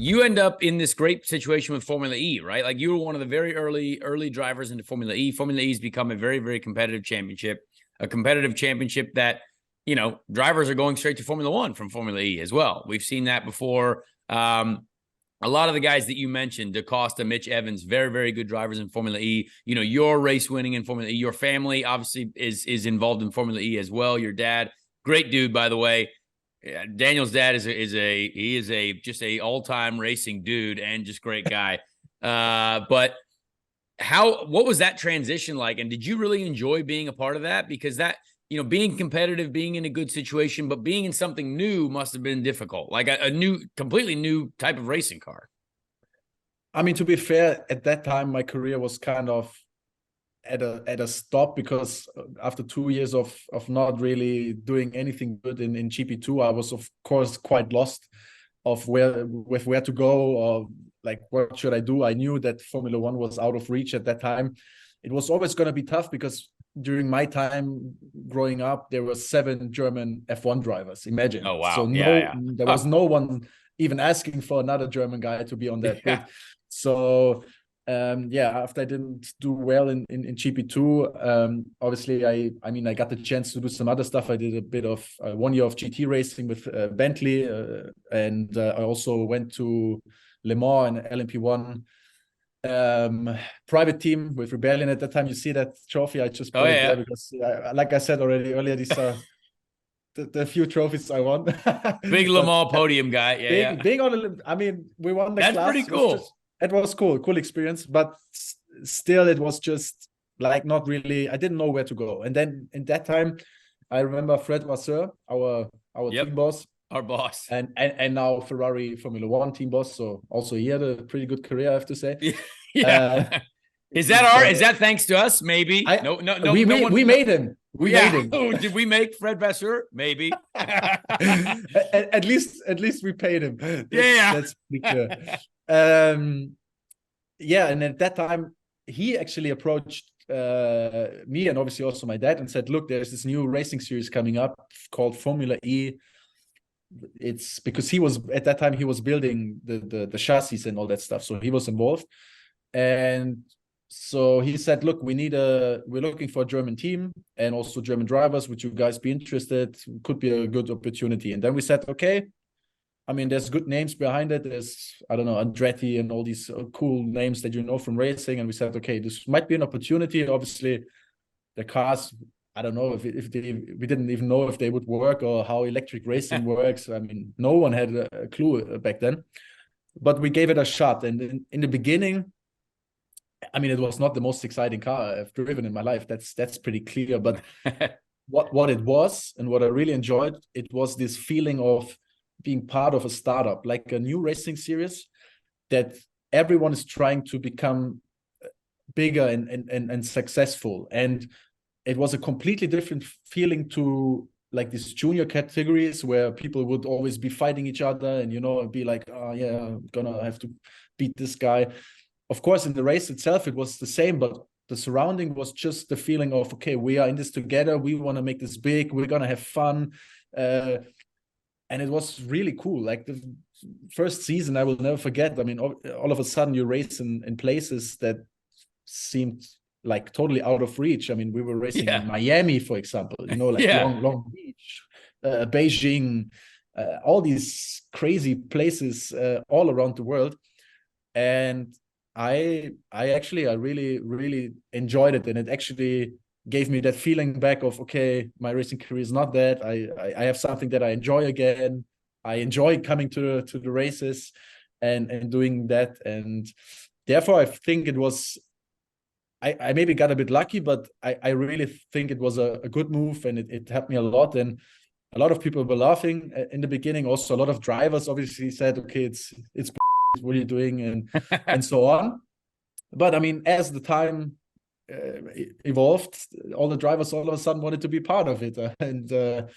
you end up in this great situation with Formula E, right? Like you were one of the very early drivers into Formula E. Formula E has become a very, very competitive championship, a competitive championship that, you know, drivers are going straight to Formula One from Formula E as well. We've seen that before. A lot of the guys that you mentioned, DaCosta, Mitch Evans, very, very good drivers in Formula E. You know, your race winning in Formula E. Your family obviously is involved in Formula E as well. Your dad, great dude, by the way. Daniel's dad is just a all-time racing dude and just great guy. But what was that transition like? And did you really enjoy being a part of that? Because that, you know, being competitive, being in a good situation, but being in something new must have been difficult, like a completely new type of racing car. I mean, to be fair, at that time, my career was kind of at a stop, because after 2 years of not really doing anything good in GP2, I was of course quite lost of where to go, or like what should I do. I knew that Formula One was out of reach at that time. It was always going to be tough, because during my time growing up, there were 7 German F1 drivers. Imagine. Oh wow. So there was no one even asking for another German guy to be on that grid. So after I didn't do well in GP2, obviously I mean I got the chance to do some other stuff. I did a bit of 1 year of GT racing with Bentley, and I also went to Le Mans and LMP1 private team with Rebellion at that time. You see that trophy? I just put it there because, like I said already earlier, these are the few trophies I won. Big Le Mans podium guy. Being on, I mean, we won the class. That's pretty cool. It was cool experience, but still it was just like not really, I didn't know where to go. And then in that time, I remember Fred Vasseur, our team boss. Our boss. And now Ferrari Formula One team boss. So also he had a pretty good career, I have to say. Is that thanks to us? Maybe. We made him. We made him. Oh, did we make Fred Vasseur? Maybe. at least we paid him. That's pretty clear. And at that time he actually approached me and obviously also my dad and said, look, there's this new racing series coming up called Formula E. It's because he was at that time he was building the chassis and all that stuff, so he was involved. And so he said, look, we're looking for a German team and also German drivers. Would you guys be interested? Could be a good opportunity. And then we said, okay. I mean, there's good names behind it. There's, I don't know, Andretti and all these cool names that you know from racing. And we said, okay, this might be an opportunity. Obviously, the cars, I don't know we didn't even know if they would work or how electric racing works. I mean, no one had a clue back then. But we gave it a shot. And in the beginning, I mean, it was not the most exciting car I've driven in my life. That's pretty clear. But what it was and what I really enjoyed, it was this feeling of being part of a startup, like a new racing series that everyone is trying to become bigger and successful. And it was a completely different feeling to like these junior categories where people would always be fighting each other and, you know, be like, oh yeah, I'm gonna have to beat this guy. Of course, in the race itself, it was the same, but the surrounding was just the feeling of, okay, we are in this together. We want to make this big. We're going to have fun. And it was really cool. Like the first season, I will never forget. I mean, all of a sudden you race in places that seemed like totally out of reach. I mean, we were racing in Miami, for example, you know, like Long Beach, Beijing, all these crazy places all around the world. And I really, really enjoyed it. And it actually gave me that feeling back of, okay, my racing career is not that. I have something that I enjoy again. I enjoy coming to the races and doing that. And therefore, I think it was, I maybe got a bit lucky, but I really think it was a good move, and it helped me a lot. And a lot of people were laughing in the beginning. Also, a lot of drivers obviously said, okay, it's what are you doing? And so on. But I mean, as the time evolved, all the drivers all of a sudden wanted to be part of it, and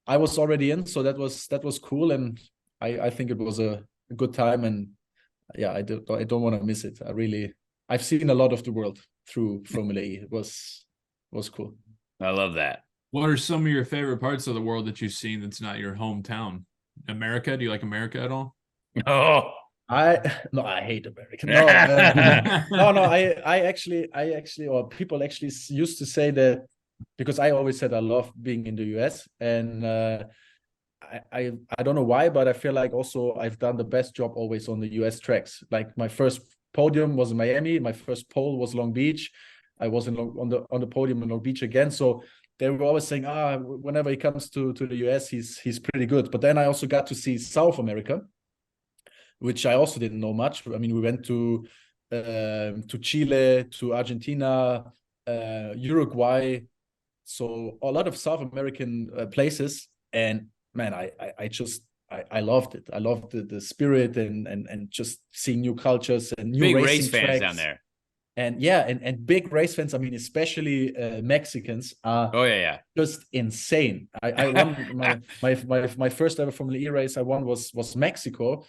I was already in, so that was cool, and I think it was a good time, and yeah, I don't want to miss it. I've seen a lot of the world through Formula E. It was cool. I love that. What are some of your favorite parts of the world that you've seen that's not your hometown? America? Do you like America at all? Oh, I hate American. No, I actually, or people actually used to say that, because I always said I love being in the US, and I don't know why, but I feel like also I've done the best job always on the US tracks. Like my first podium was in Miami, my first pole was Long Beach. I was on the podium in Long Beach again. So they were always saying, whenever he comes to the US, he's pretty good. But then I also got to see South America, which I also didn't know much. I mean, we went to Chile, to Argentina, Uruguay, so a lot of South American places. And man, I loved it. I loved the spirit and just seeing new cultures and new big racing race fans tracks down there. And yeah, and big race fans. I mean, especially Mexicans are Oh yeah. just insane. I won my first ever Formula E race I won was Mexico,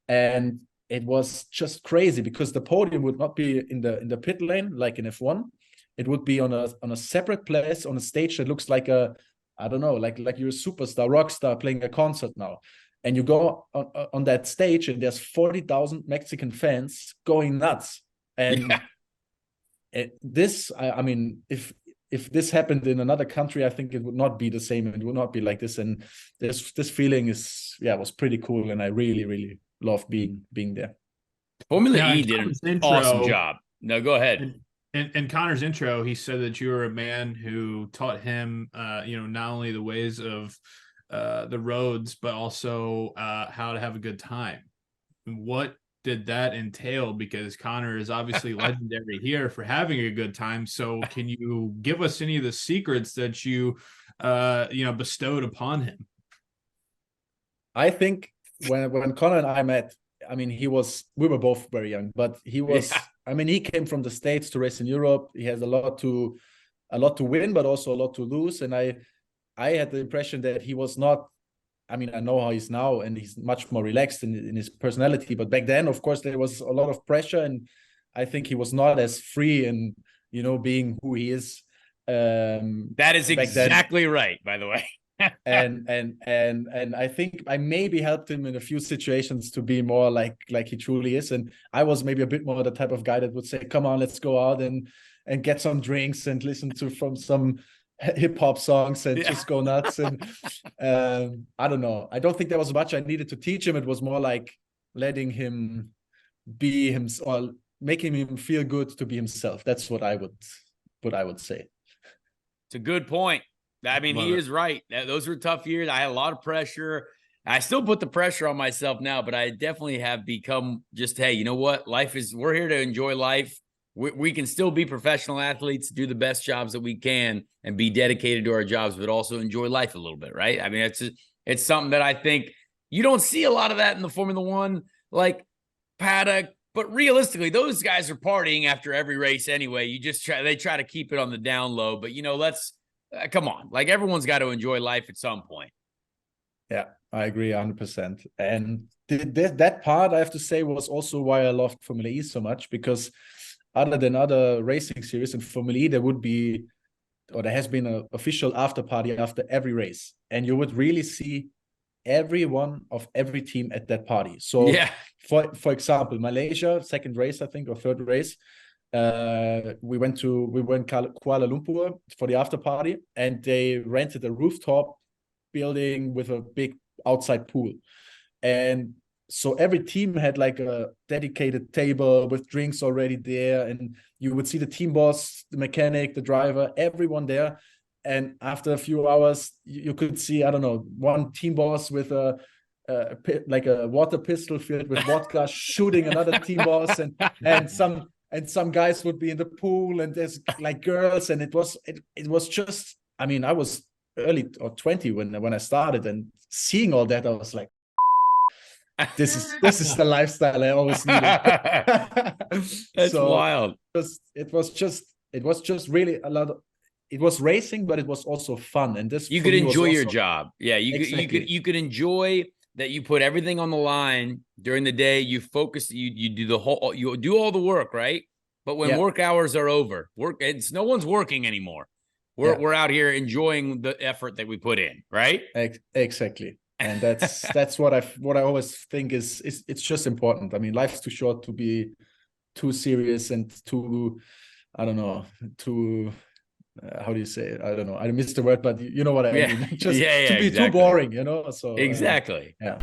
and it was just crazy because the podium would not be in the pit lane like in F1. It would be on a separate place on a stage that looks like I don't know, like you're a superstar, rock star playing a concert now. And you go on that stage and there's 40,000 Mexican fans going nuts. And Yeah. I mean, if this happened in another country, I think it would not be the same. It would not be like this. And this feeling was pretty cool. And I really, really loved being there. Formula E did an awesome job. No, go ahead. In Conor's intro, he said that you were a man who taught him, not only the ways of the roads, but also how to have a good time. What did that entail? Because Conor is obviously legendary here for having a good time. So can you give us any of the secrets that you, bestowed upon him? I think when Conor and I met, I mean, we were both very young, but he was, I mean, he came from the States to race in Europe. He has a lot to win, but also a lot to lose. And I had the impression that he was not, I mean, I know how he's now and he's much more relaxed in his personality, but back then, of course, there was a lot of pressure, and I think he was not as free in, being who he is. That is exactly right, by the way. and I think I maybe helped him in a few situations to be more like he truly is. And I was maybe a bit more the type of guy that would say, come on, let's go out and get some drinks and listen to from some hip hop songs and just go nuts. And I don't know. I don't think there was much I needed to teach him. It was more like letting him be himself, or making him feel good to be himself. That's what I would say. It's a good point. I mean, he is right. Those were tough years. I had a lot of pressure. I still put the pressure on myself now, but I definitely have become just, hey, you know what? We're here to enjoy life. We can still be professional athletes, do the best jobs that we can, and be dedicated to our jobs, but also enjoy life a little bit, right? I mean, it's something that I think you don't see a lot of that in the Formula One, like paddock. But realistically, those guys are partying after every race anyway. They try to keep it on the down low, but come on, like everyone's got to enjoy life at some point. Yeah, I agree 100%. And that part, I have to say, was also why I loved Formula E so much, because other than other racing series in Formula E, there has been an official after party after every race. And you would really see everyone of every team at that party. So yeah, for example, Malaysia, second race, I think, or third race, we went Kuala Lumpur for the after party, and they rented a rooftop building with a big outside pool. And so every team had like a dedicated table with drinks already there, and you would see the team boss, the mechanic, the driver, everyone there. And after a few hours, you could see, I don't know, one team boss with like a water pistol filled with vodka shooting another team boss, and some guys would be in the pool, and there's like girls, and it was just, I mean, I was early or 20 when I started, and seeing all that, I was like, this is the lifestyle I always needed. That's wild. It was just really a lot of, it was racing, but it was also fun. And this, you could enjoy your job. Yeah, exactly. you could enjoy that. You put everything on the line during the day. You focus. You do you do all the work, right? But when work hours are over, no one's working anymore. We're out here enjoying the effort that we put in, right? Exactly. And that's what I always think is it's just important. I mean, life's too short to be too serious and too, I don't know, too how do you say it? I don't know. I missed the word, but you know what I mean. Just to be too exactly. boring, you know. So Exactly. yeah.